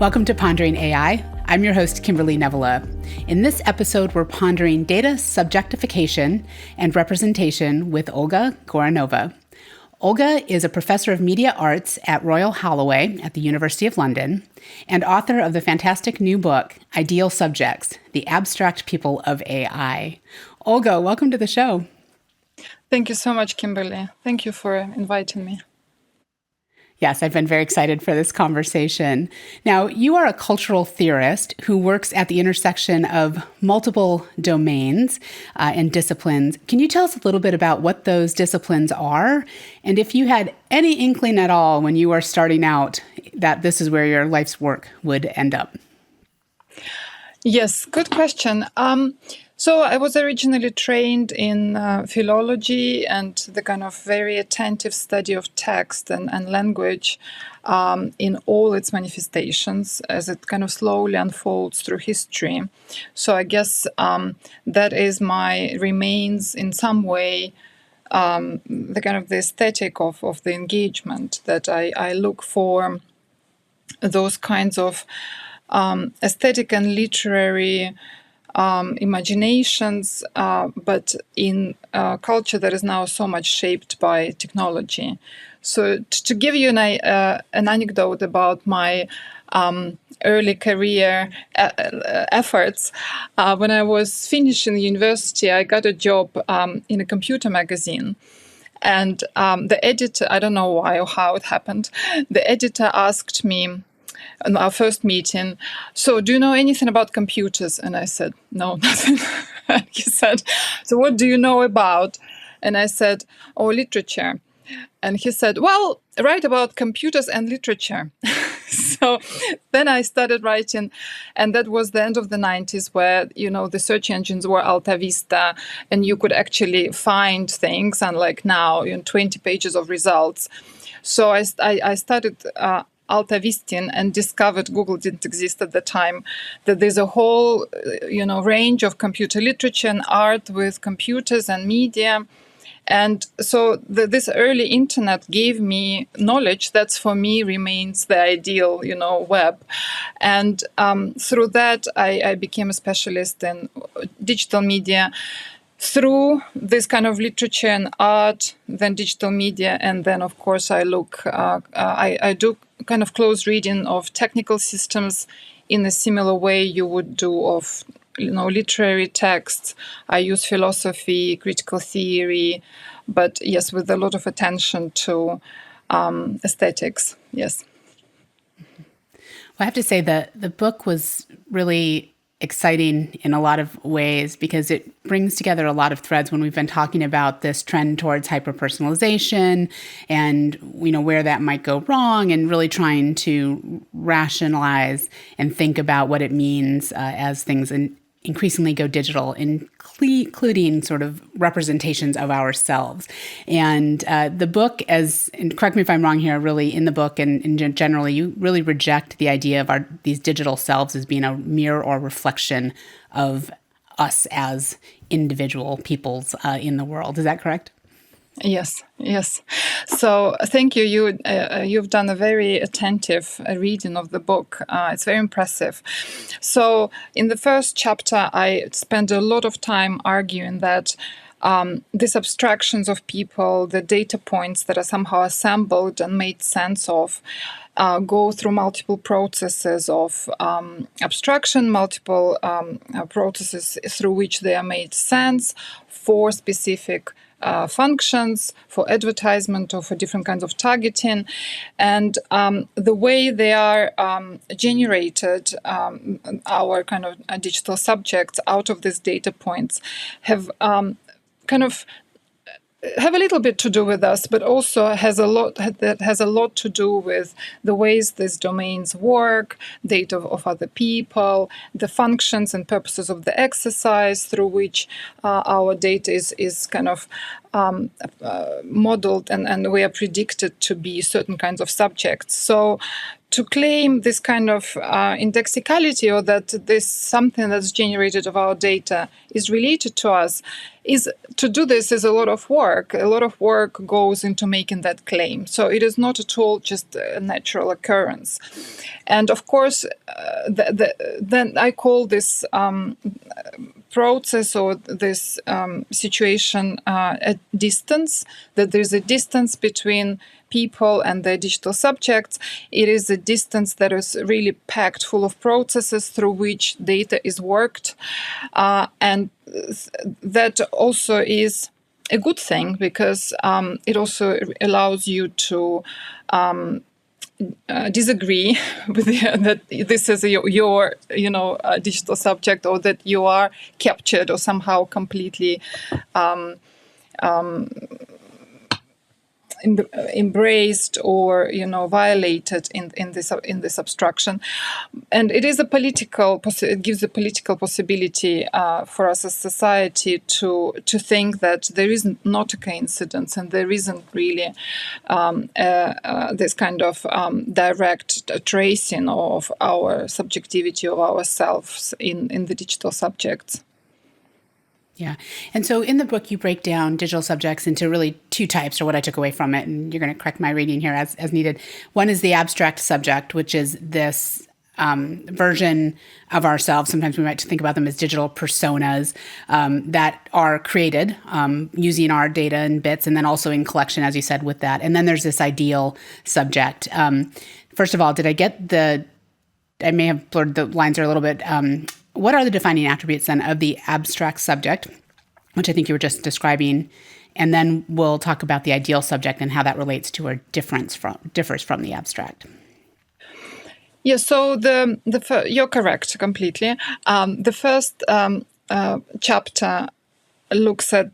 Welcome to Pondering AI. I'm your host, Kimberly Nevela. In this episode, we're pondering data subjectification and representation with Olga Goriunova. Olga is a professor of media arts at Royal Holloway at the University of London and author of the fantastic new book, Ideal Subjects, The Abstract People of AI. Olga, welcome to the show. Thank you so much, Kimberly. Thank you for inviting me. Yes, I've been very excited for this conversation. Now, you are a cultural theorist who works at the intersection of multiple domains and disciplines. Can you tell us a little bit about what those disciplines are? And if you had any inkling at all when you were starting out that this is where your life's work would end up? Yes, good question. So I was originally trained in philology and the kind of very attentive study of text and language in all its manifestations as it kind of slowly unfolds through history. So I guess that is remains in some way the kind of the aesthetic of the engagement, that I look for those kinds of aesthetic and literary imaginations, but in a culture that is now so much shaped by technology. So to give you an anecdote about my early career efforts, when I was finishing university, I got a job in a computer magazine. And the editor, I don't know why or how it happened, the editor asked me, in our first meeting, so do you know anything about computers? And I said, no, nothing. And he said, so what do you know about? And I said, oh, literature. And he said, well, write about computers and literature. So then I started writing, and that was the end of the 90s, where, the search engines were Alta Vista, and you could actually find things, unlike now, 20 pages of results. So I started Alta Vistin and discovered, Google didn't exist at the time, that there's a whole, range of computer literature and art with computers and media. And so this early internet gave me knowledge that for me remains the ideal, web. And through that, I became a specialist in digital media, through this kind of literature and art, then digital media, and then, of course, I do kind of close reading of technical systems in a similar way you would do of, literary texts. I use philosophy, critical theory, but yes, with a lot of attention to aesthetics. Yes. Well, I have to say that the book was really exciting in a lot of ways because it brings together a lot of threads when we've been talking about this trend towards hyper-personalization and where that might go wrong, and really trying to rationalize and think about what it means as things increasingly go digital, including sort of representations of ourselves. And the book, and correct me if I'm wrong here, really in the book and generally, you really reject the idea of these digital selves as being a mirror or reflection of us as individual peoples in the world. Is that correct? Yes. So thank you. You've done a very attentive reading of the book. It's very impressive. So in the first chapter, I spent a lot of time arguing that these abstractions of people, the data points that are somehow assembled and made sense of, go through multiple processes of abstraction, multiple processes through which they are made sense for specific functions, for advertisement or for different kinds of targeting. And the way they are generated, our kind of digital subjects out of these data points have have a little bit to do with us, but also has a lot to do with the ways these domains work, data of other people, the functions and purposes of the exercise through which our data is kind of modeled and we are predicted to be certain kinds of subjects. So to claim this kind of indexicality, or that this something that's generated of our data is related to us, is to do this is a lot of work. A lot of work goes into making that claim. So it is not at all just a natural occurrence. And of course, then I call this process or this situation a distance, that there's a distance between people and their digital subjects. It is a distance that is really packed full of processes through which data is worked. And that also is a good thing, because it also allows you to disagree with that this is your digital subject, or that you are captured or somehow completely embraced or violated in this abstraction. And it is it gives a political possibility for us as society to think that there is not a coincidence, and there isn't really this kind of direct tracing of our subjectivity, of ourselves in the digital subjects. Yeah. And so in the book, you break down digital subjects into really two types, or what I took away from it. And you're going to correct my reading here as needed. One is the abstract subject, which is this version of ourselves. Sometimes we might think about them as digital personas that are created using our data and bits, and then also in collection, as you said, with that. And then there's this ideal subject. First of all, did I get I may have blurred the lines there a little bit. What are the defining attributes then of the abstract subject, which I think you were just describing? And then we'll talk about the ideal subject and how that relates to or differs from the abstract. Yeah, so you're correct completely. The first chapter looks at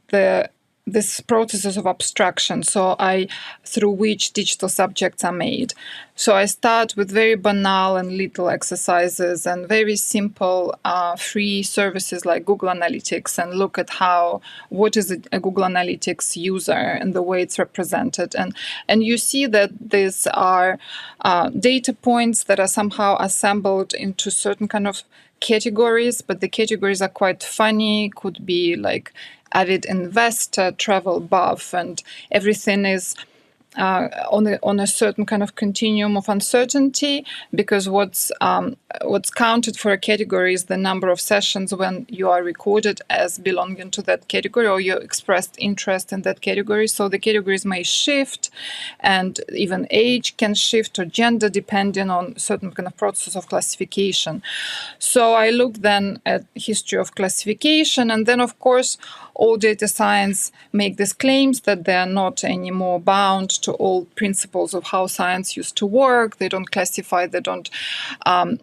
this processes of abstraction, through which digital subjects are made. So I start with very banal and little exercises and very simple free services like Google Analytics, and look at what is a Google Analytics user and the way it's represented. And you see that these are data points that are somehow assembled into certain kind of categories, but the categories are quite funny. Could be like avid investor, travel buff, and everything is on a certain kind of continuum of uncertainty, because what's counted for a category is the number of sessions when you are recorded as belonging to that category, or you expressed interest in that category. So the categories may shift, and even age can shift, or gender, depending on certain kind of process of classification. So I looked then at history of classification, and then of course all data science make these claims that they are not anymore bound to old principles of how science used to work. They don't classify, they don't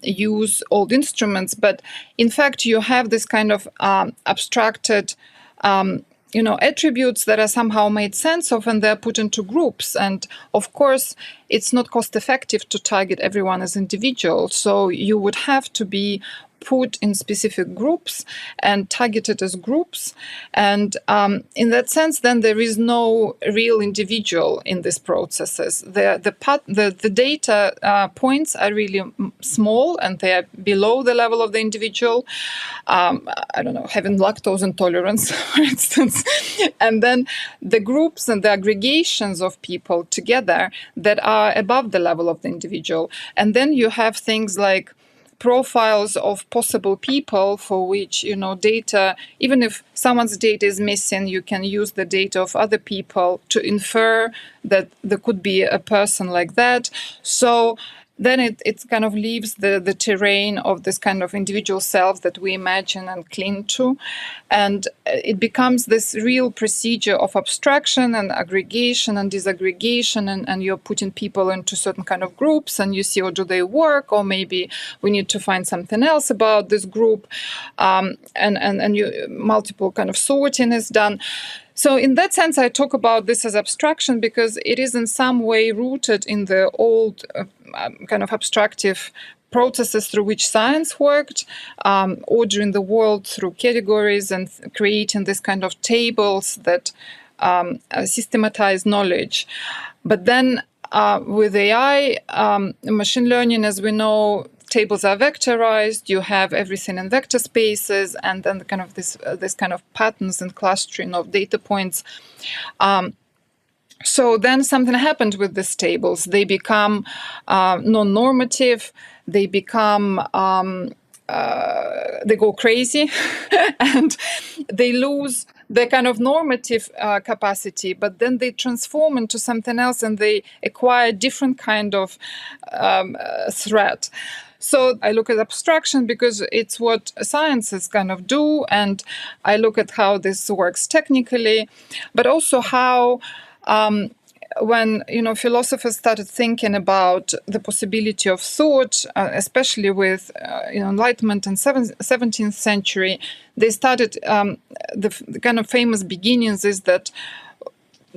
use old instruments. But in fact, you have this kind of abstracted attributes that are somehow made sense of, and they're put into groups. And of course, it's not cost effective to target everyone as individuals. So you would have to be put in specific groups and targeted as groups. And in that sense, then there is no real individual in these processes. The data points are really small, and they are below the level of the individual. I don't know, having lactose intolerance, for instance. And then the groups and the aggregations of people together that are above the level of the individual. And then you have things like profiles of possible people for which, data, even if someone's data is missing, you can use the data of other people to infer that there could be a person like that. So then it kind of leaves the terrain of this kind of individual self that we imagine and cling to. And it becomes this real procedure of abstraction and aggregation and disaggregation, and you're putting people into certain kind of groups, and you see, do they work, or maybe we need to find something else about this group, and multiple kind of sorting is done. So in that sense, I talk about this as abstraction because it is in some way rooted in the old kind of abstractive processes through which science worked, ordering the world through categories and creating this kind of tables that systematize knowledge. But then with AI, machine learning, as we know, tables are vectorized. You have everything in vector spaces, and then kind of this kind of patterns and clustering of data points. So then something happened with these tables. They become non-normative. They become they go crazy, and they lose their kind of normative capacity. But then they transform into something else, and they acquire different kind of threat. So I look at abstraction because it's what sciences kind of do, and I look at how this works technically, but also how when philosophers started thinking about the possibility of thought, especially with Enlightenment in 17th century, they started the kind of famous beginnings is that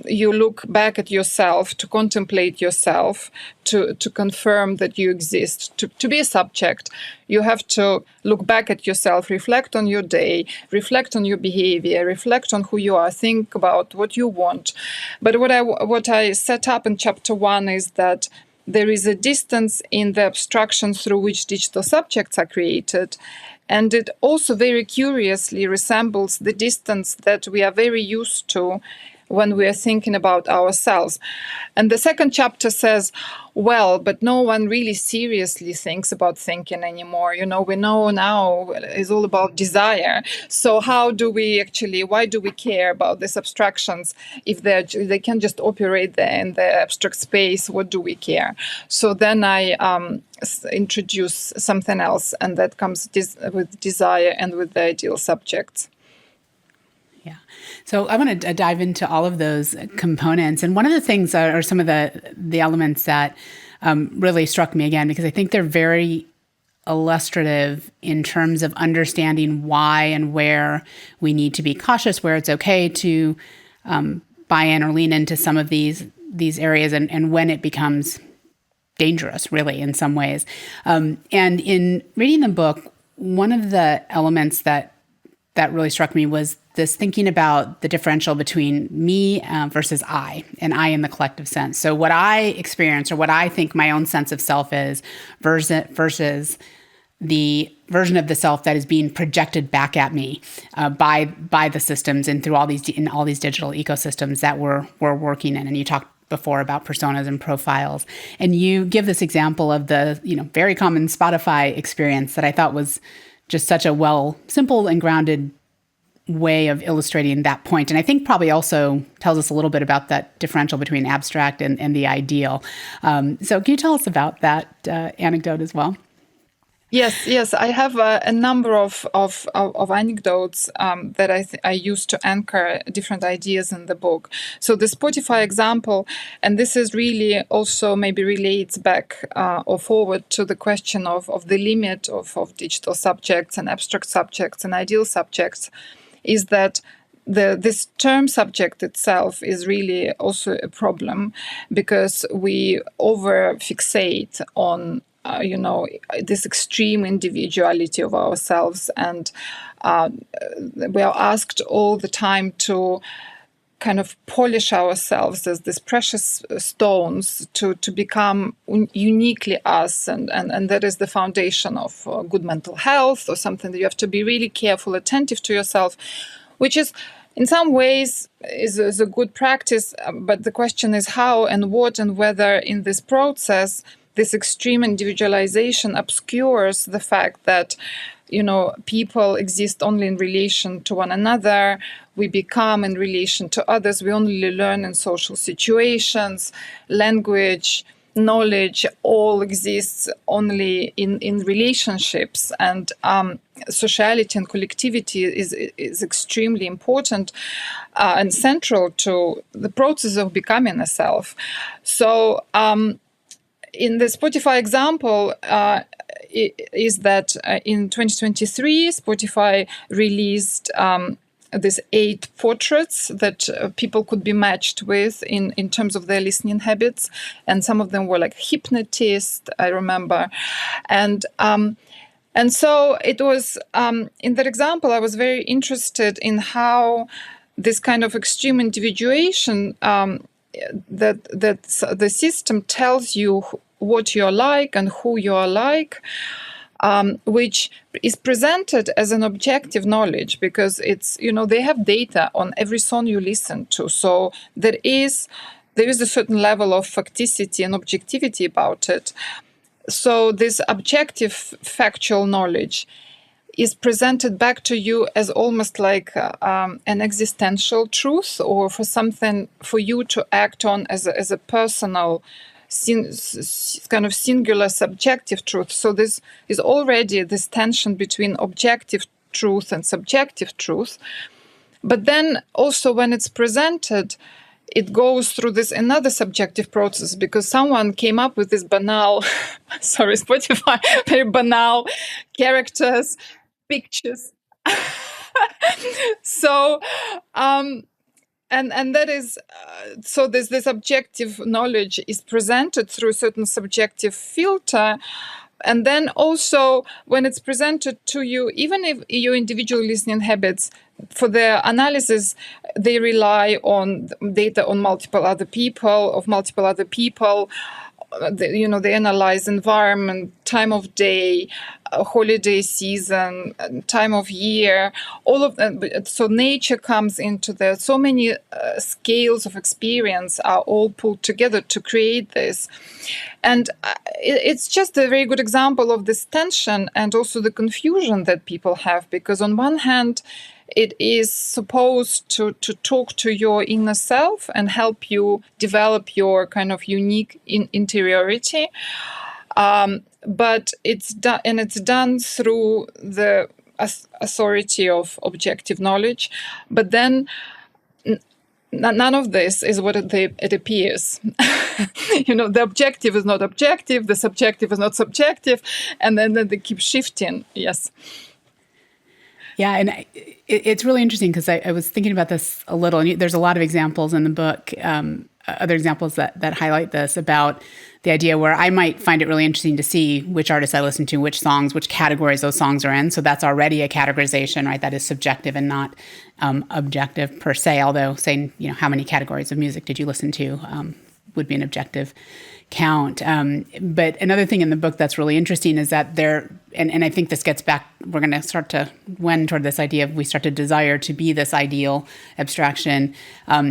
you look back at yourself, to contemplate yourself, to confirm that you exist. To be a subject, you have to look back at yourself, reflect on your day, reflect on your behavior, reflect on who you are, think about what you want. But what I set up in chapter 1 is that there is a distance in the abstraction through which digital subjects are created. And it also very curiously resembles the distance that we are very used to when we are thinking about ourselves. And the second chapter says, well, but no one really seriously thinks about thinking anymore. We know now it's all about desire. So why do we care about these abstractions if they can just operate there in the abstract space? What do we care? So then I introduce something else, and that comes with desire and with the ideal subjects. Yeah. So I want to dive into all of those components. And one of the things are some of the elements that really struck me again, because I think they're very illustrative in terms of understanding why and where we need to be cautious, where it's okay to buy in or lean into some of these areas, and when it becomes dangerous, really, in some ways. And in reading the book, one of the elements that really struck me was this thinking about the differential between me versus I, and I in the collective sense. So what I experience, or what I think my own sense of self is, versus the version of the self that is being projected back at me by the systems and through all these digital ecosystems that we're working in. And you talked before about personas and profiles, and you give this example of the very common Spotify experience that I thought was just such a simple and grounded way of illustrating that point. And I think probably also tells us a little bit about that differential between abstract and the ideal. So can you tell us about that anecdote as well? Yes. I have a number of anecdotes that I use to anchor different ideas in the book. So the Spotify example, and this is really also maybe relates back or forward to the question of the limit of digital subjects and abstract subjects and ideal subjects, is that this term subject itself is really also a problem, because we over-fixate on this extreme individuality of ourselves, and we are asked all the time to kind of polish ourselves as these precious stones to become uniquely us, and that is the foundation of good mental health, or something that you have to be really careful, attentive to yourself, which is in some ways is a good practice. But the question is how and what and whether in this process this extreme individualization obscures the fact that people exist only in relation to one another. We become in relation to others. We only learn in social situations. Language, knowledge, all exists only in relationships. And sociality and collectivity is extremely important and central to the process of becoming a self. So in the Spotify example, is that in 2023, Spotify released these 8 portraits that people could be matched with in terms of their listening habits. And some of them were like hypnotist, I remember. And so it was, in that example, I was very interested in how this kind of extreme individuation, that the system tells you what you're like and who you are like, which is presented as an objective knowledge, because it's, they have data on every song you listen to. So there is a certain level of facticity and objectivity about it. So this objective factual knowledge is presented back to you as almost like an existential truth, or for something for you to act on as a personal, kind of singular subjective truth. So this is already this tension between objective truth and subjective truth. But then also when it's presented, it goes through this another subjective process, because someone came up with this banal, sorry, Spotify, very banal characters, pictures. So, and that is, so this objective knowledge is presented through a certain subjective filter. And then also when it's presented to you, even if your individual listening habits, for their analysis, they rely on data on multiple other people. They analyze environment, time of day, holiday season, time of year, all of that. So nature comes into there. So many scales of experience are all pulled together to create this. And it's just a very good example of this tension and also the confusion that people have, because on one hand, it is supposed to talk to your inner self and help you develop your kind of unique interiority. But it's done through the authority of objective knowledge. But then none of this is what it appears. The objective is not objective, the subjective is not subjective, and then they keep shifting. Yes. Yeah, and it's really interesting because I was thinking about this a little, and there's a lot of examples in the book, other examples that highlight this, about the idea where I might find it really interesting to see which artists I listen to, which songs, which categories those songs are in. So that's already a categorization, right? That is subjective and not objective per se, although saying, how many categories of music did you listen to would be an objective count. But another thing in the book that's really interesting is that and I think this gets back, we're going to start to wend toward this idea of we start to desire to be this ideal abstraction,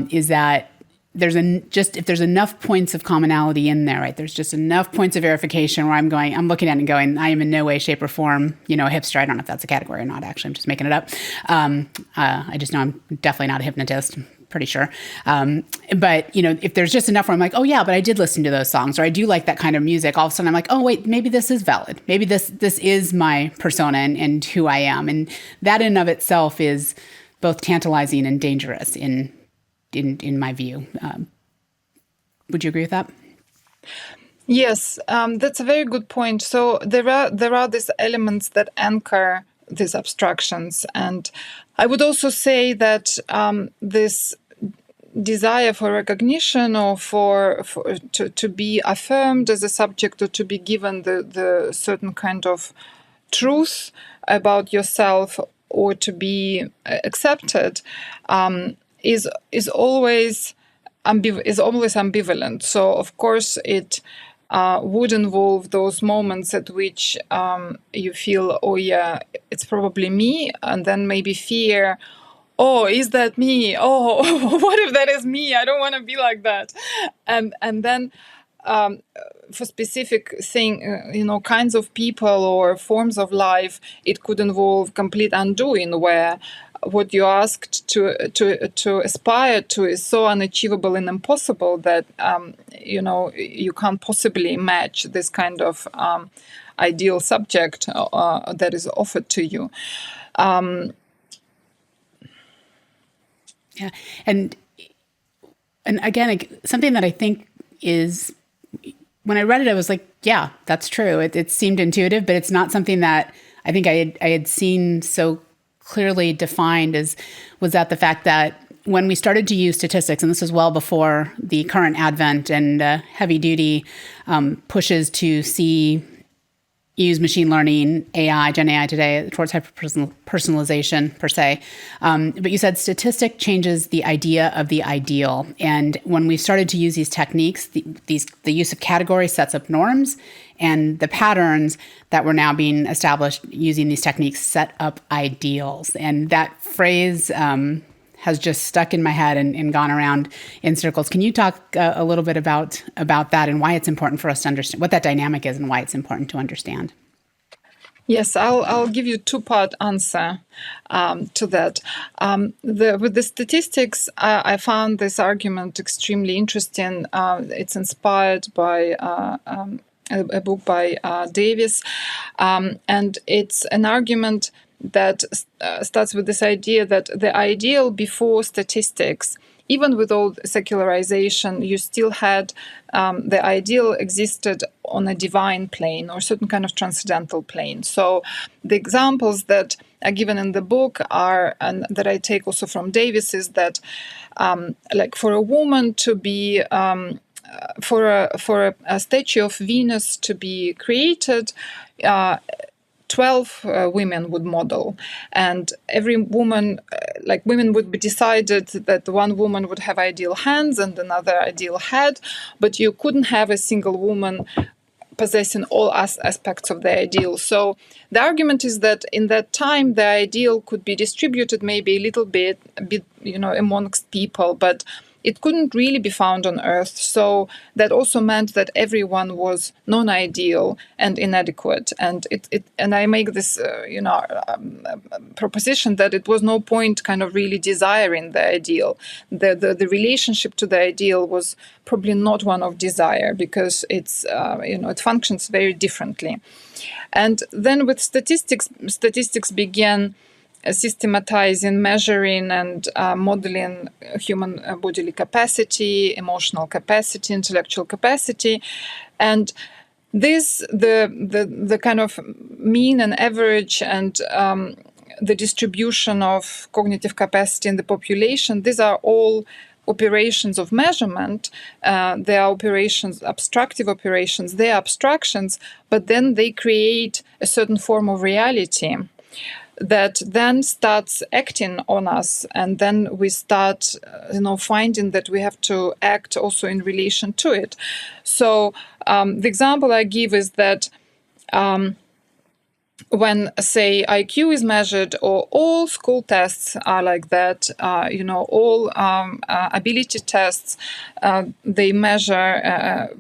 is that if there's enough points of commonality in there, right? There's just enough points of verification where I'm looking at it and going, I am in no way, shape, or form, a hipster. I don't know if that's a category or not, actually. I'm just making it up. I just know I'm definitely not a hypnotist. Pretty sure. But, if there's just enough where I'm like, oh yeah, but I did listen to those songs, or I do like that kind of music, all of a sudden I'm like, oh wait, maybe this is valid. Maybe this is my persona and who I am. And that in and of itself is both tantalizing and dangerous in my view. Would you agree with that? Yes, that's a very good point. So there are these elements that anchor these abstractions, and I would also say that this desire for recognition or to be affirmed as a subject, or to be given the certain kind of truth about yourself, or to be accepted, is always ambivalent. So of course it would involve those moments at which you feel, oh yeah, it's probably me, and then maybe fear, oh, is that me? Oh, what if that is me? I don't want to be like that. And then for specific kinds of people or forms of life, it could involve complete undoing, where what you asked to aspire to is so unachievable and impossible that you can't possibly match this kind of ideal subject that is offered to you. Yeah, and again, something that I think is, when I read it, I was like, yeah, that's true. It seemed intuitive, but it's not something that I think I had seen so clearly defined was that the fact that when we started to use statistics, and this is well before the current advent and heavy duty pushes to see use machine learning, AI, Gen AI today towards hyper-personalization per se. But you said statistic changes the idea of the ideal. And when we started to use these techniques, the use of categories sets up norms, and the patterns that were now being established using these techniques set up ideals. And that phrase has just stuck in my head and gone around in circles. Can you talk a little bit about that and why it's important for us to understand what that dynamic is and why it's important to understand? Yes, I'll give you two-part answer to that. With the statistics, I found this argument extremely interesting. It's inspired by a book by Davis, and it's an argument that starts with this idea that the ideal before statistics, even with all secularization, you still had the ideal existed on a divine plane or certain kind of transcendental plane. So the examples that are given in the book are, and that I take also from Davis, is that like for a woman to be for a statue of Venus to be created, 12 women would model, and every woman, like women would be decided that one woman would have ideal hands and another ideal head, but you couldn't have a single woman possessing all aspects of the ideal. So the argument is that in that time, the ideal could be distributed maybe a bit, amongst people, but it couldn't really be found on Earth. So that also meant that everyone was non-ideal and inadequate. And and I make this, proposition that it was no point kind of really desiring the ideal. The relationship to the ideal was probably not one of desire, because it's, it functions very differently. And then with statistics began systematizing, measuring, and modeling human bodily capacity, emotional capacity, intellectual capacity, and this the kind of mean and average and the distribution of cognitive capacity in the population. These are all operations of measurement. They are operations, abstractive operations. They are abstractions, but then they create a certain form of reality that then starts acting on us, and then we start, finding that we have to act also in relation to it. So the example I give is that when, say, IQ is measured, or all school tests are like that, all ability tests, they measure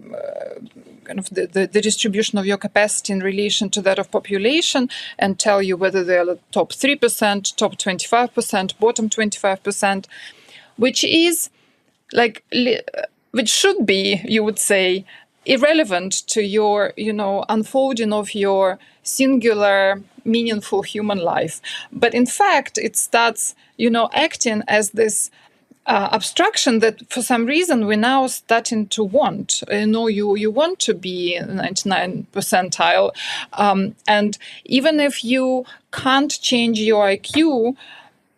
kind of the distribution of your capacity in relation to that of population, and tell you whether they are the top 3%, top 25%, bottom 25%, which is like, which should be, you would say, irrelevant to your, unfolding of your singular, meaningful human life. But in fact, it starts, acting as this abstraction that for some reason we're now starting to want. You want to be 99 percentile. And even if you can't change your IQ,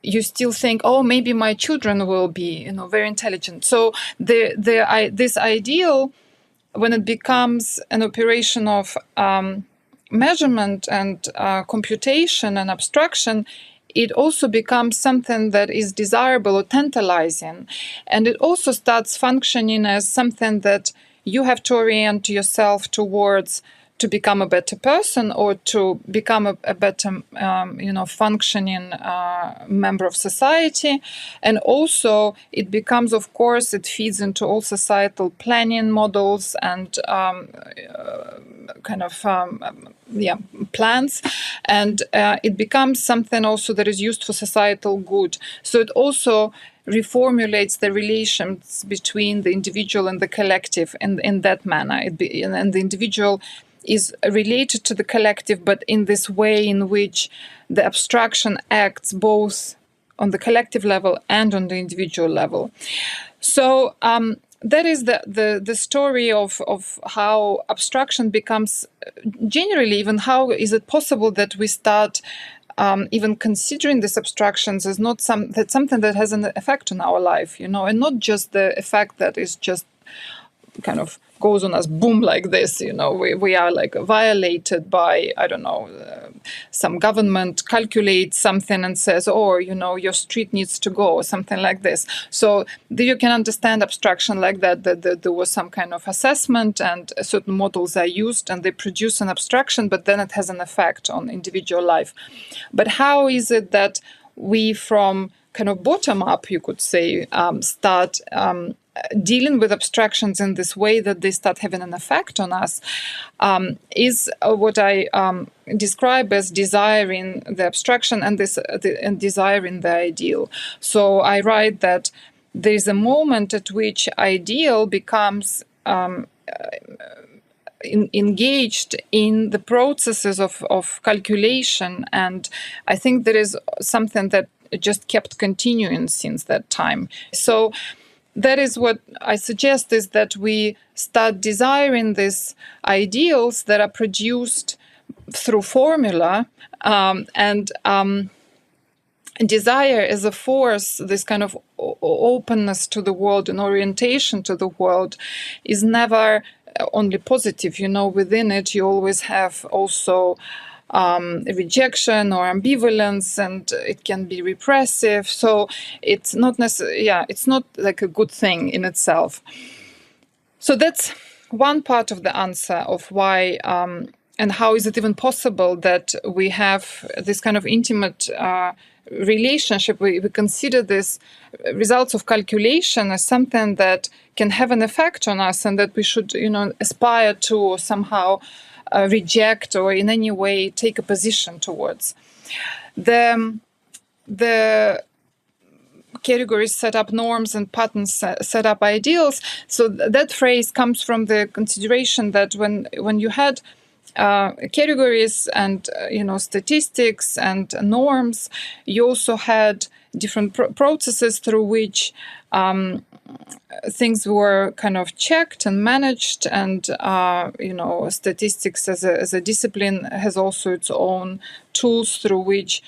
you still think, oh, maybe my children will be, very intelligent. So this ideal, when it becomes an operation of measurement and computation and abstraction, it also becomes something that is desirable or tantalizing. And it also starts functioning as something that you have to orient yourself towards to become a better person, or to become a better, functioning member of society. And also it becomes, of course, it feeds into all societal planning models and plans. And it becomes something also that is used for societal good. So it also reformulates the relations between the individual and the collective in that manner. And the individual is related to the collective, but in this way in which the abstraction acts both on the collective level and on the individual level. So that is the story of how abstraction becomes, generally, even how is it possible that we start even considering these abstractions as not something that has an effect on our life, and not just the effect that is just kind of goes on us, boom, like this. We are like violated by, I don't know, some government calculates something and says, oh, your street needs to go, or something like this. So you can understand abstraction like that there was some kind of assessment and certain models are used and they produce an abstraction, but then it has an effect on individual life. But how is it that we, from kind of bottom up, you could say, start dealing with abstractions in this way that they start having an effect on us, is what I describe as desiring the abstraction and desiring the ideal. So I write that there is a moment at which ideal becomes engaged in the processes of calculation, and I think there is something that just kept continuing since that time. So that is what I suggest, is that we start desiring these ideals that are produced through formula, and desire as a force, this kind of openness to the world and orientation to the world, is never only positive. Within it you always have also rejection or ambivalence, and it can be repressive. So it's not it's not like a good thing in itself. So that's one part of the answer of why and how is it even possible that we have this kind of intimate relationship. We consider this results of calculation as something that can have an effect on us, and that we should aspire to, or somehow reject, or in any way take a position towards. The categories set up norms and patterns set up ideals. So that phrase comes from the consideration that when you had categories and statistics and norms, you also had different processes through which things were kind of checked and managed, and statistics as a discipline has also its own tools through which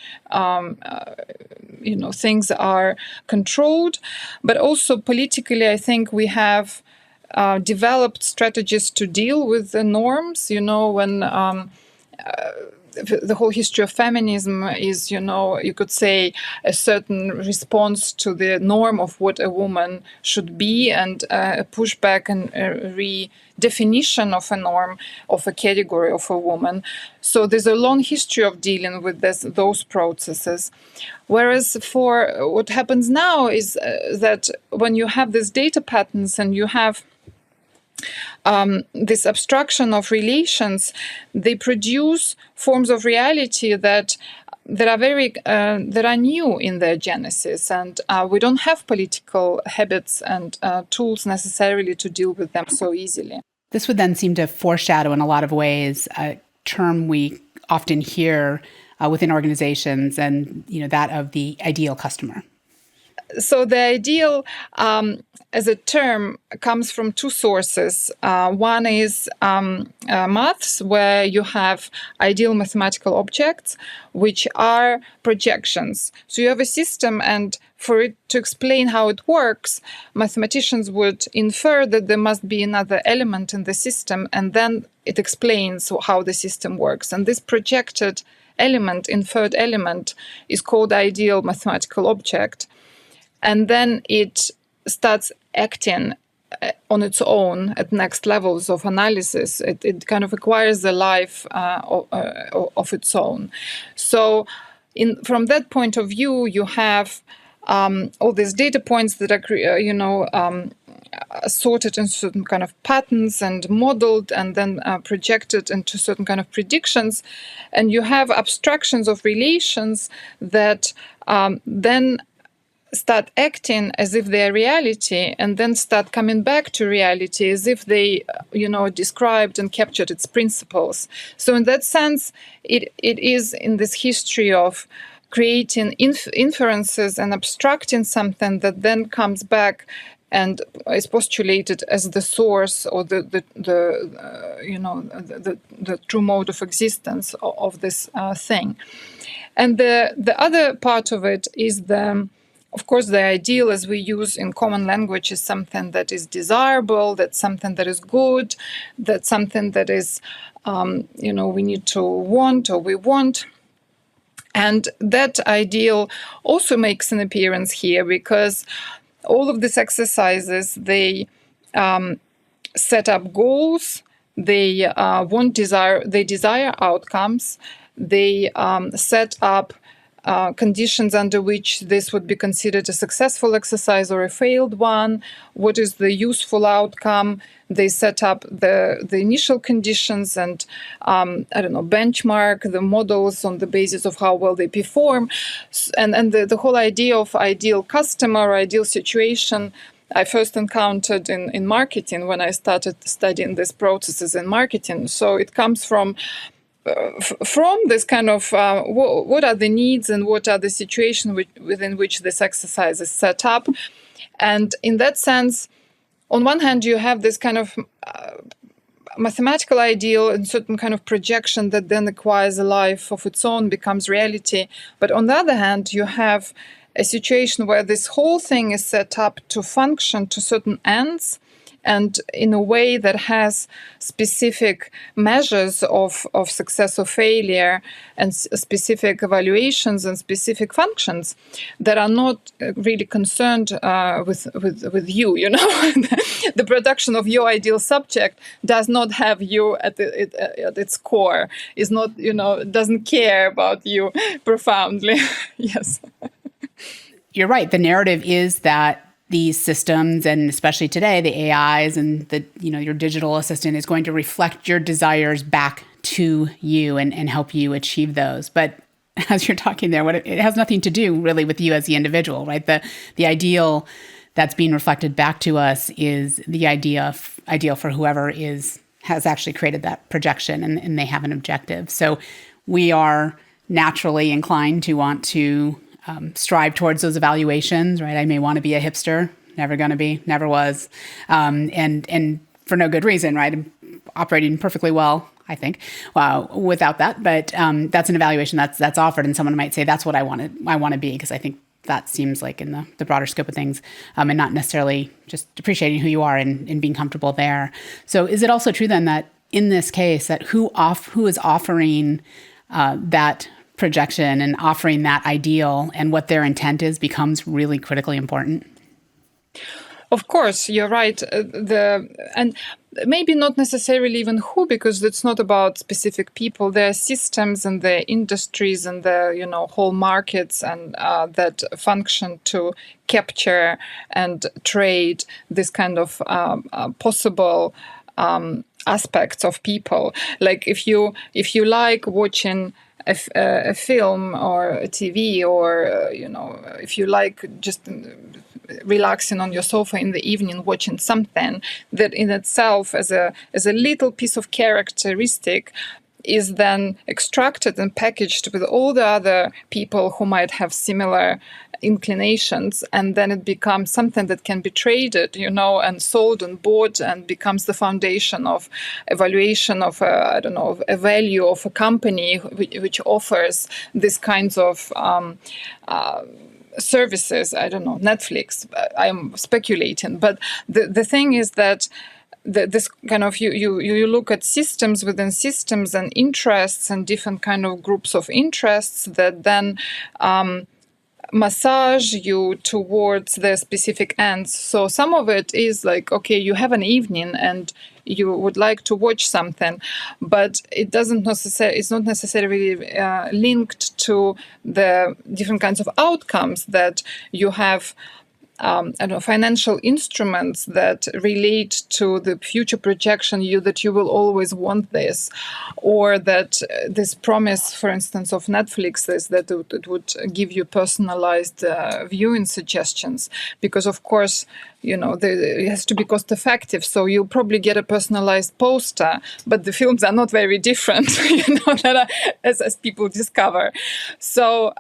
things are controlled. But also politically, I think we have developed strategies to deal with the norms. When the whole history of feminism is, you could say, a certain response to the norm of what a woman should be, and a pushback and a redefinition of a norm, of a category of a woman. So there's a long history of dealing with those processes. Whereas for what happens now is that when you have these data patterns and you have this abstraction of relations, they produce forms of reality that are new in their genesis, and we don't have political habits and tools necessarily to deal with them so easily. This would then seem to foreshadow, in a lot of ways, a term we often hear within organizations, and that of the ideal customer. So the ideal as a term comes from two sources. One is maths, where you have ideal mathematical objects, which are projections. So you have a system, and for it to explain how it works, mathematicians would infer that there must be another element in the system, and then it explains how the system works. And this projected element, inferred element, is called ideal mathematical object. And then it starts acting on its own at next levels of analysis. It kind of acquires a life of its own. So from that point of view, you have all these data points that are sorted in certain kind of patterns and modeled, and then projected into certain kind of predictions. And you have abstractions of relations that then start acting as if they are reality, and then start coming back to reality as if they, described and captured its principles. So in that sense, it is in this history of creating inferences and abstracting something that then comes back and is postulated as the source, or the true mode of existence of this thing. And the other part of it is the of course, the ideal as we use in common language is something that is desirable, that's something that is good, that's something that is, we need to want or we want. And that ideal also makes an appearance here because all of these exercises, they set up goals, they desire outcomes, they set up conditions under which this would be considered a successful exercise or a failed one. What is the useful outcome? They set up the initial conditions and, benchmark the models on the basis of how well they perform. And the whole idea of ideal customer or ideal situation I first encountered in marketing when I started studying these processes in marketing. So it comes from this kind of what are the needs and what are the situations within which this exercise is set up. And in that sense, on one hand, you have this kind of mathematical ideal and certain kind of projection that then acquires a life of its own, becomes reality. But on the other hand, you have a situation where this whole thing is set up to function to certain ends and in a way that has specific measures of success or failure and specific evaluations and specific functions that are not really concerned with you, The production of your ideal subject does not have you at its core, is not, doesn't care about you profoundly. Yes. You're right. The narrative is that these systems, and especially today, the AIs and your digital assistant is going to reflect your desires back to you and help you achieve those. But as you're talking there, it has nothing to do really with you as the individual, right? The ideal that's being reflected back to us is the ideal for whoever has actually created that projection and they have an objective. So we are naturally inclined to want to strive towards those evaluations, right? I may want to be a hipster, never going to be, never was, and for no good reason, right? I'm operating perfectly well, I think, without that. But that's an evaluation that's offered, and someone might say that's what I want to be, because I think that seems like in the broader scope of things, and not necessarily just appreciating who you are and being comfortable there. So, is it also true then that in this case that who is offering that projection and offering that ideal and what their intent is becomes really critically important? Of course, you're right. And maybe not necessarily even who, because it's not about specific people. There are systems and there are industries and there are, whole markets and that function to capture and trade this kind of possible aspects of people. Like if you like watching a film or a TV, or if you like just relaxing on your sofa in the evening watching something that in itself as a little piece of characteristic is then extracted and packaged with all the other people who might have similar inclinations, and then it becomes something that can be traded, and sold and bought, and becomes the foundation of evaluation of a value of a company which offers these kinds of services. I don't know, Netflix. I'm speculating, but the thing is that this kind of you look at systems within systems and interests and different kind of groups of interests that then massage you towards their specific ends. So some of it is like, okay, you have an evening and you would like to watch something, but it's not necessarily linked to the different kinds of outcomes that you have. Financial instruments that relate to the future projection that you will always want this, or that this promise, for instance, of Netflix is that it would give you personalized viewing suggestions, because of course, it has to be cost effective. So you probably get a personalized poster, but the films are not very different, as people discover. So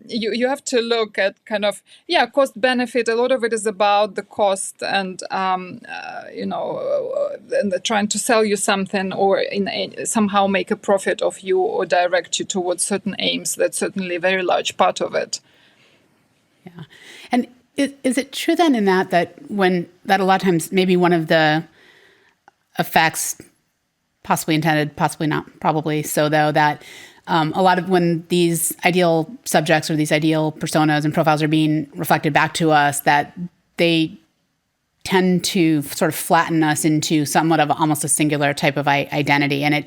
you have to look at kind of, cost benefit. A lot of it is about the cost and, and trying to sell you something or somehow make a profit of you or direct you towards certain aims. That's certainly a very large part of it. Yeah. And is it true then in that when that a lot of times maybe one of the effects, possibly intended, possibly not, probably so though, that a lot of when these ideal subjects or these ideal personas and profiles are being reflected back to us, that they tend to sort of flatten us into somewhat of almost a singular type of identity, and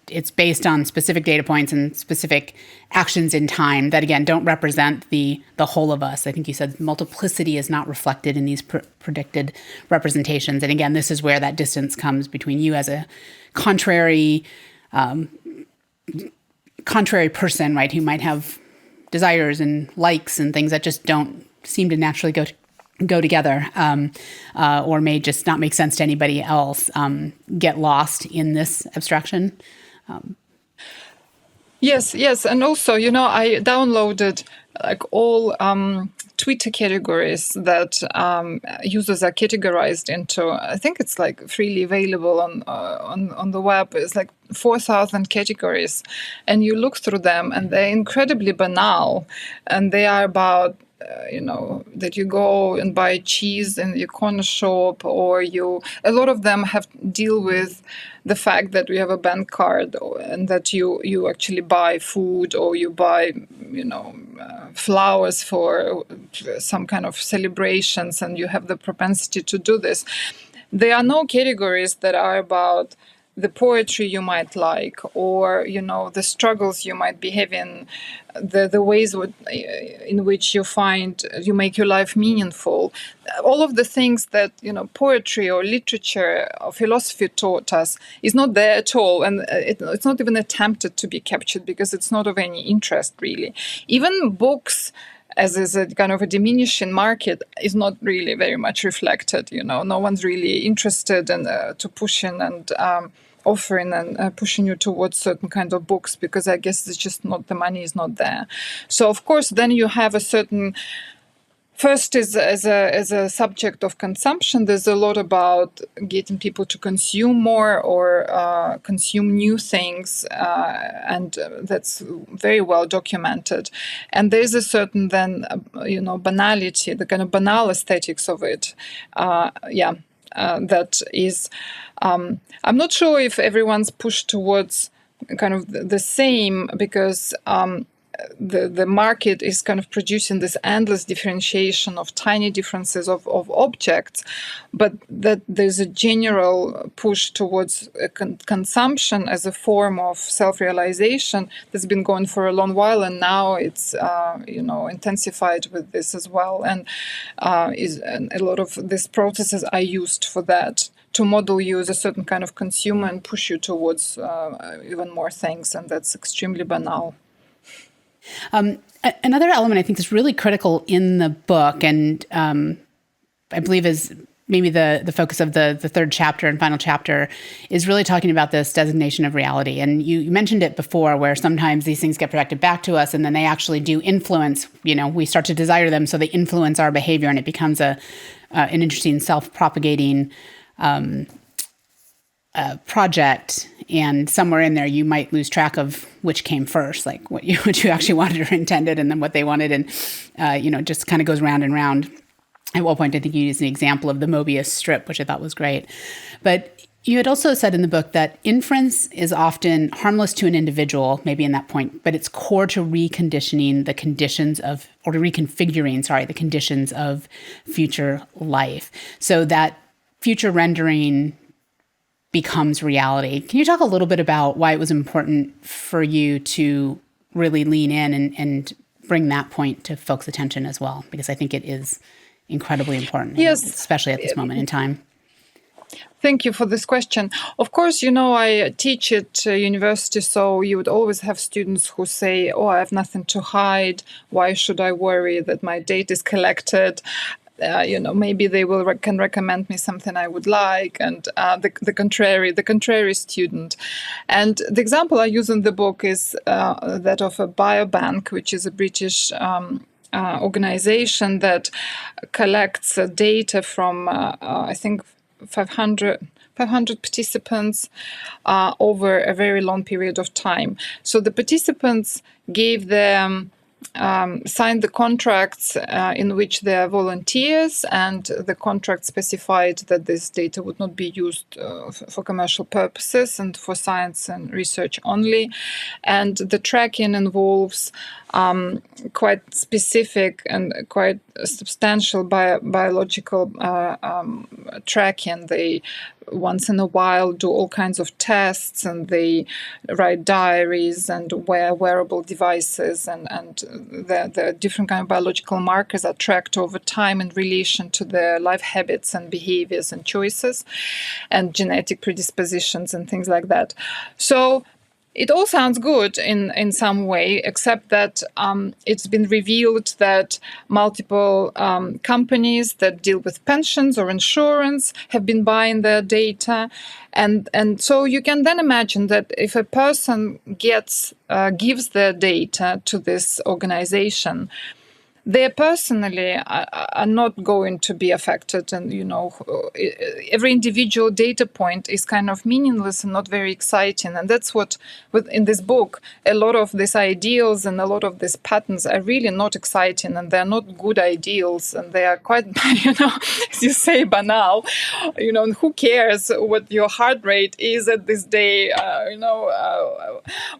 it's based on specific data points and specific actions in time that again don't represent the whole of us. I think you said multiplicity is not reflected in these predicted representations, and again, this is where that distance comes between you as a contrary person, right, who might have desires and likes and things that just don't seem to naturally go together, or may just not make sense to anybody else, get lost in this abstraction. Yes, and also, I downloaded like all Twitter categories that users are categorized into. I think it's like freely available on the web. It's like 4,000 categories, and you look through them, and they're incredibly banal, and they are about that you go and buy cheese in your corner shop, or a lot of them deal with the fact that we have a bank card, and that you actually buy food, or you buy flowers for some kind of celebrations, and you have the propensity to do this. There are no categories that are about the poetry you might like, or the struggles you might be having, the ways in which you make your life meaningful. All of the things that poetry or literature or philosophy taught us is not there at all, and it's not even attempted to be captured because it's not of any interest really. Even books, as is a kind of a diminishing market, is not really very much reflected. No one's really interested in to push in and offering and pushing you towards certain kind of books, because I guess it's just not, the money is not there. So of course then you have a certain, first is as a subject of consumption, there's a lot about getting people to consume more or consume new things, and that's very well documented. And there's a certain then banality, the kind of banal aesthetics of it. That is, I'm not sure if everyone's pushed towards kind of the same, because the market is kind of producing this endless differentiation of tiny differences of objects, but that there's a general push towards consumption as a form of self-realization that's been going for a long while, and now it's intensified with this as well, and a lot of these processes are used for that, to model you as a certain kind of consumer and push you towards even more things, and that's extremely banal. Another element I think is really critical in the book, and I believe is maybe the focus of the third chapter and final chapter, is really talking about this designation of reality. And you mentioned it before, where sometimes these things get projected back to us, and then they actually do influence. We start to desire them, so they influence our behavior, and it becomes an interesting self-propagating project. And somewhere in there, you might lose track of which came first, like what you actually wanted or intended, and then what they wanted, and just kind of goes round and round. At one point, I think you used an example of the Mobius strip, which I thought was great. But you had also said in the book that inference is often harmless to an individual, maybe in that point, but it's core to reconditioning the conditions of, or to reconfiguring, the conditions of future life. So that future rendering becomes reality. Can you talk a little bit about why it was important for you to really lean in and bring that point to folks' attention as well? Because I think it is incredibly important, yes, especially at this moment in time. Thank you for this question. Of course, I teach at university, so you would always have students who say, oh, I have nothing to hide. Why should I worry that my data is collected? Maybe they can recommend me something I would like, and the contrary student. And the example I use in the book is that of a biobank, which is a British organization that collects data from, I think, 500 participants over a very long period of time. So the participants gave them signed the contracts in which they are volunteers, and the contract specified that this data would not be used for commercial purposes and for science and research only. And the tracking involves quite specific and quite substantial biological tracking. They once in a while do all kinds of tests, and they write diaries and wear wearable devices, and the different kind of biological markers are tracked over time in relation to their life habits and behaviors and choices and genetic predispositions and things like that. So it all sounds good in some way, except that it's been revealed that multiple companies that deal with pensions or insurance have been buying their data. And so you can then imagine that if a person gives their data to this organization, they personally are not going to be affected. And, every individual data point is kind of meaningless and not very exciting. And that's what, in this book, a lot of these ideals and a lot of these patterns are really not exciting, and they're not good ideals, and they are quite, as you say, banal. And who cares what your heart rate is at this day?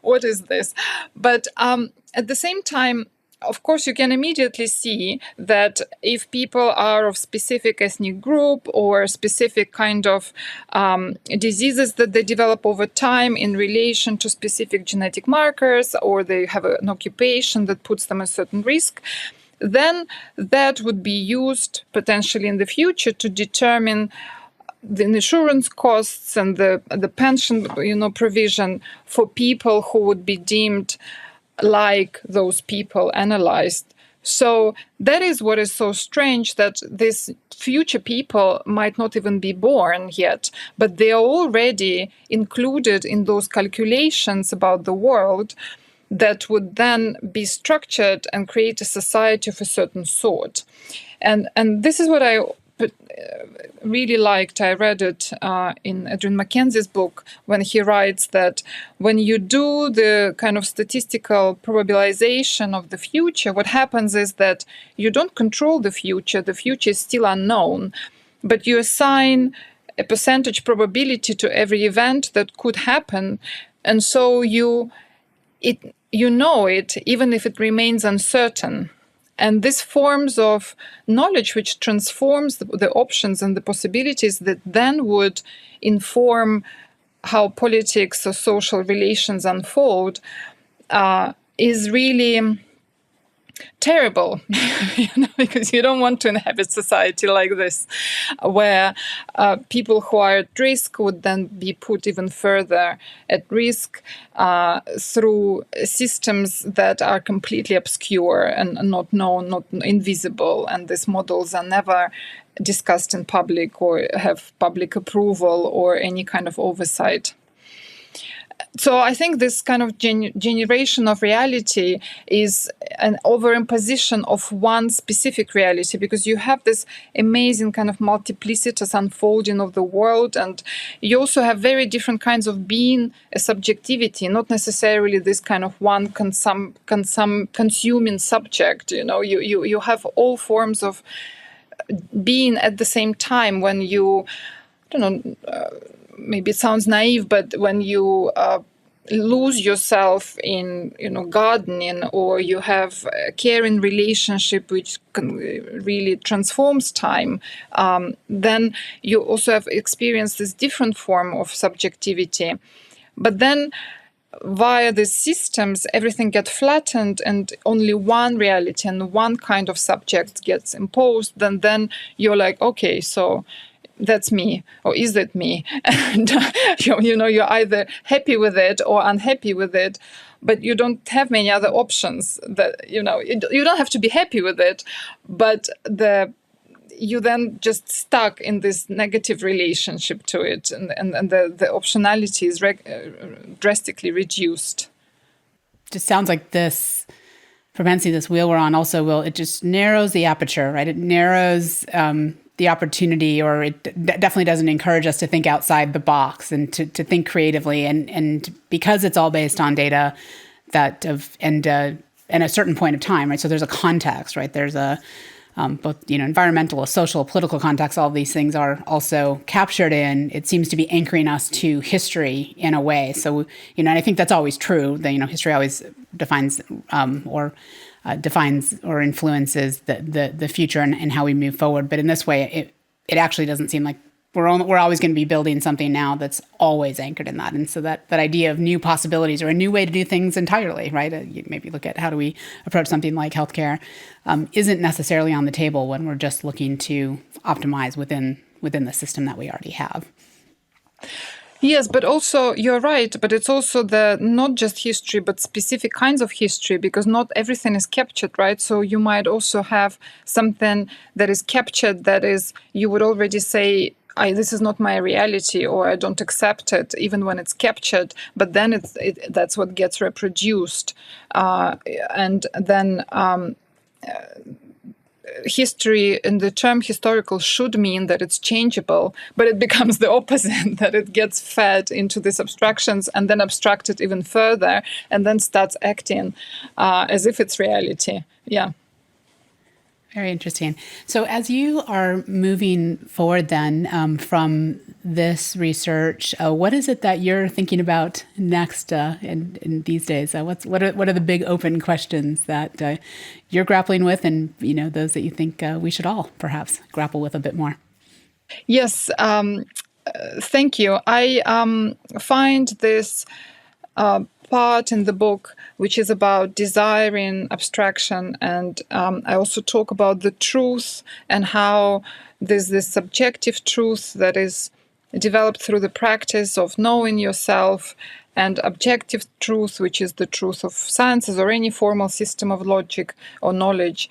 What is this? But at the same time, of course, you can immediately see that if people are of specific ethnic group or specific kind of diseases that they develop over time in relation to specific genetic markers, or they have an occupation that puts them at certain risk, then that would be used potentially in the future to determine the insurance costs and the pension provision for people who would be deemed like those people analyzed. So that is what is so strange, that these future people might not even be born yet, but they are already included in those calculations about the world that would then be structured and create a society of a certain sort. And this is what I really liked. I read it in Adrian Mackenzie's book, when he writes that when you do the kind of statistical probabilization of the future, what happens is that you don't control the future. The future is still unknown, but you assign a percentage probability to every event that could happen. And so you know it, even if it remains uncertain. And this forms of knowledge which transforms the options and the possibilities that then would inform how politics or social relations unfold is really terrible, because you don't want to inhabit society like this, where people who are at risk would then be put even further at risk through systems that are completely obscure and not known, not invisible, and these models are never discussed in public or have public approval or any kind of oversight. So I think this kind of generation of reality is an overimposition of one specific reality, because you have this amazing kind of multiplicitous unfolding of the world, and you also have very different kinds of being, a subjectivity, not necessarily this kind of one consuming subject. You have all forms of being at the same time. When you, I don't know, maybe it sounds naive, but when you lose yourself in, gardening, or you have a caring relationship which really transforms time, then you also have experienced this different form of subjectivity. But then via these systems, everything gets flattened, and only one reality and one kind of subject gets imposed. Then you're like, okay, so that's me, or is that me? And you're either happy with it or unhappy with it, but you don't have many other options. That you don't have to be happy with it, but you then just stuck in this negative relationship to it, and the optionality is drastically reduced. Just sounds like this propensity, this wheel we're on, also it just narrows the aperture, right? It narrows the opportunity, or it definitely doesn't encourage us to think outside the box and to think creatively. And because it's all based on data in a certain point of time, right? So there's a context, right? There's a both environmental, social, political context. All of these things are also captured in. It seems to be anchoring us to history in a way. So and I think that's always true. That history always defines defines or influences the future and how we move forward. But in this way, it actually doesn't seem like we're always going to be building something now that's always anchored in that. And so that idea of new possibilities or a new way to do things entirely, right? You maybe look at how do we approach something like healthcare, isn't necessarily on the table when we're just looking to optimize within the system that we already have. Yes, but also you're right, but it's also not just history, but specific kinds of history, because not everything is captured, right? So you might also have something that is captured that is, you would already say, this is not my reality, or I don't accept it, even when it's captured. But then that's what gets reproduced, and then history, in the term historical, should mean that it's changeable, but it becomes the opposite, that it gets fed into these abstractions and then abstracted even further, and then starts acting as if it's reality. Yeah. Very interesting. So as you are moving forward then from this research, what is it that you're thinking about next in these days? What are the big open questions that you're grappling with, and those that you think we should all perhaps grapple with a bit more? Yes, thank you. I find this part in the book which is about desiring abstraction, and I also talk about the truth and how there's this subjective truth that is developed through the practice of knowing yourself, and objective truth, which is the truth of sciences or any formal system of logic or knowledge,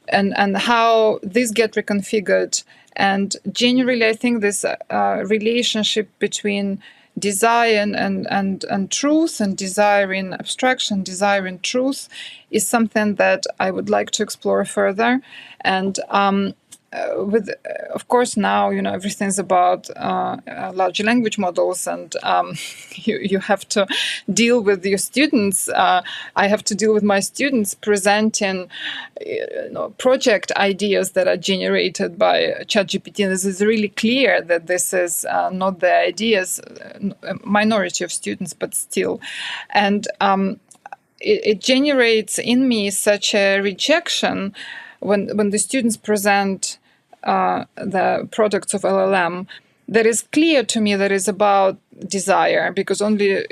and how these get reconfigured. And generally, I think this relationship between desire and truth, and desiring abstraction, desiring truth, is something that I would like to explore further. And with, of course, now everything's about large language models, and you have to deal with your students. I have to deal with my students presenting project ideas that are generated by ChatGPT. This is really clear that this is not the ideas, a minority of students, but still. And it generates in me such a rejection when the students present the products of LLM, that is clear to me that is about desire, because only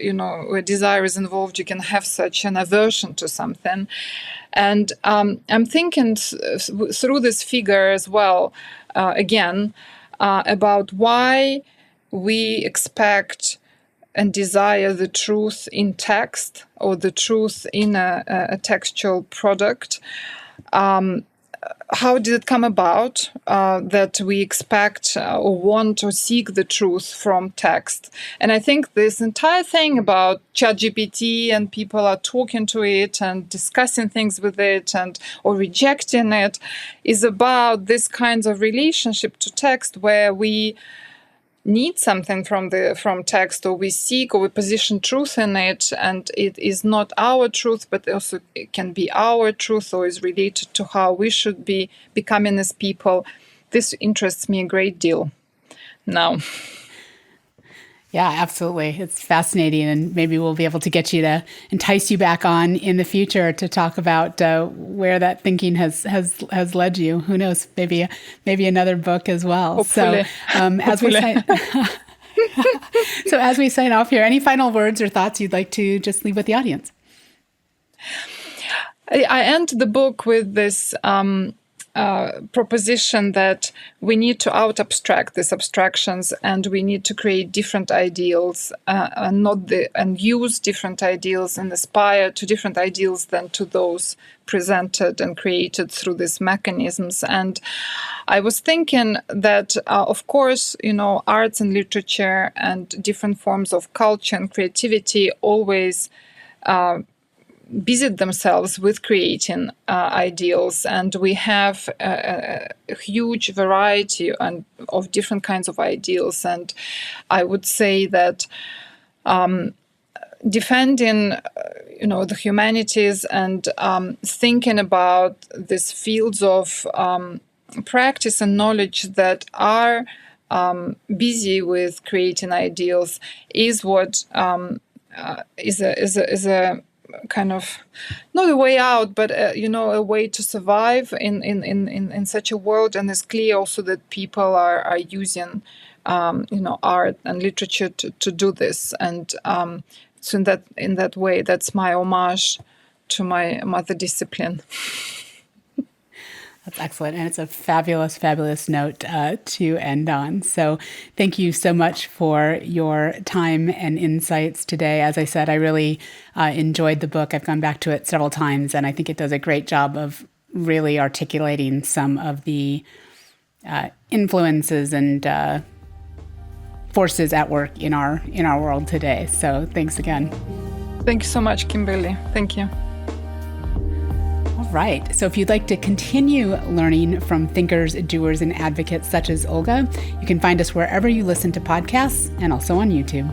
where desire is involved you can have such an aversion to something. And I'm thinking through this figure as well, again, about why we expect and desire the truth in text, or the truth in a textual product. How did it come about that we expect or want or seek the truth from text? And I think this entire thing about ChatGPT, and people are talking to it and discussing things with it or rejecting it, is about this kind of relationship to text, where we need something from text, or we seek or we position truth in it, and it is not our truth, but also it can be our truth, or is related to how we should be becoming as people. This interests me a great deal now. Yeah, absolutely. It's fascinating, and maybe we'll be able to get you to entice you back on in the future to talk about where that thinking has led you. Who knows? Maybe another book as well. Hopefully. So as we sign off here, any final words or thoughts you'd like to just leave with the audience? I end the book with this proposition that we need to out-abstract these abstractions, and we need to create different ideals, and use different ideals, and aspire to different ideals than to those presented and created through these mechanisms. And I was thinking that, of course, arts and literature and different forms of culture and creativity always busied themselves with creating ideals, and we have a huge variety of different kinds of ideals. And I would say that defending, the humanities and thinking about these fields of practice and knowledge that are busy with creating ideals is what is a kind of not a way out, but a way to survive in such a world. And it's clear also that people are using art and literature to do this. And so in that way, that's my homage to my mother discipline. That's excellent. And it's a fabulous, fabulous note to end on. So thank you so much for your time and insights today. As I said, I really enjoyed the book. I've gone back to it several times, and I think it does a great job of really articulating some of the influences and forces at work in our world today. So thanks again. Thank you so much, Kimberly. Thank you. All right. So if you'd like to continue learning from thinkers, doers, and advocates such as Olga, you can find us wherever you listen to podcasts and also on YouTube.